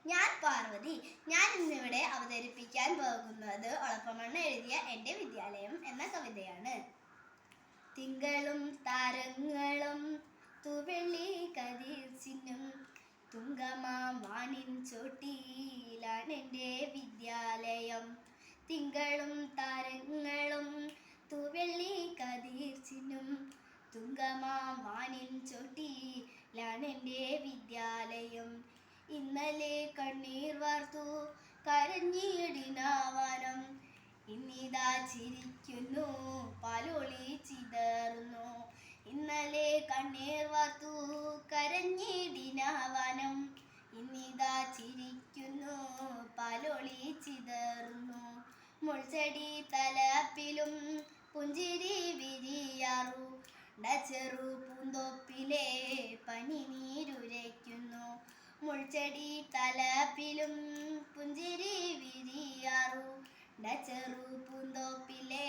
ഞാൻ പാർവതി. ഞാൻ ഇന്നിവിടെ അവതരിപ്പിക്കാൻ പോകുന്നത് ഒളപ്പമണ്ണ എഴുതിയ എൻ്റെ വിദ്യാലയം എന്ന കവിതയാണ്. തിങ്കളും താരങ്ങളും തൂവെള്ളി കതിർച്ചിന്നും തുങ്കമാം വാനിൻ ചോട്ടിയിലാണ് എൻ്റെ വിദ്യാലയം. തിങ്കളും താരങ്ങളും തൂവെള്ളി കതിർച്ചിന്നും തുങ്കമാം വാനിൻ ചോട്ടിയിലാണ് എൻ്റെ വിദ്യാലയം. ഇന്നലെ കണ്ണീർ വാർത്തു കരഞ്ഞിടിനാവനം, ഇന്നിതാ ചിരിക്കുന്നു പാലൊളി ചിതറുന്നു. ഇന്നലെ കണ്ണീർ വാർത്തു കരഞ്ഞിടിനാവനം, ഇന്നിതാ ചിരിക്കുന്നു പാലൊളി ചിതറുന്നു. മുൾച്ചെടി തലപ്പിലും പുഞ്ചിരി വിരിയാറു ചെറു പൂന്തോപ്പിലെ പനിനീരുരയ്ക്കുന്നു. മുൾച്ചെടി തലപ്പിലും പുഞ്ചിരി വിരിയാറു ചെറു പൂന്തോപ്പിലെ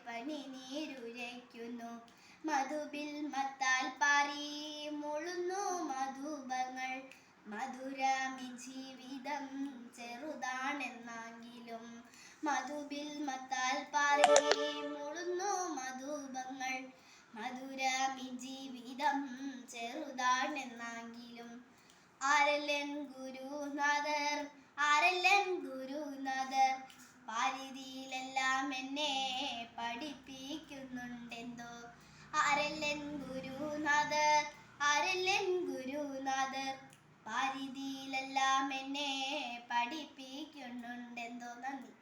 പനിനീരുരയ്ക്കുന്നു. മധുബിൽ മത്താൽ പാറി മുളുന്നു മധുപങ്ങൾ, മധുരമി ജീവിതം ചെറുതാണെന്നെങ്കിലും. മധുബിൽ മത്താൽ പാറി മുളുന്നു മധുപങ്ങൾ, മധുരമി ജീവിതം ചെറുതാണെന്നെങ്കിലും. ആരല്ലൻ ഗുരുനാഥർ, ആരല്ലൻ ഗുരുനാഥർ, പാരിതിയിലെല്ലാം എന്നെ പഠിപ്പിക്കുന്നുണ്ടെന്തോ. ആരല്ലൻ ഗുരുനാഥർ, ആരല്ലൻ ഗുരുനാഥർ, പാരിതിയിലെല്ലാം എന്നെ പഠിപ്പിക്കുന്നുണ്ടെന്തോ. നന്ദി.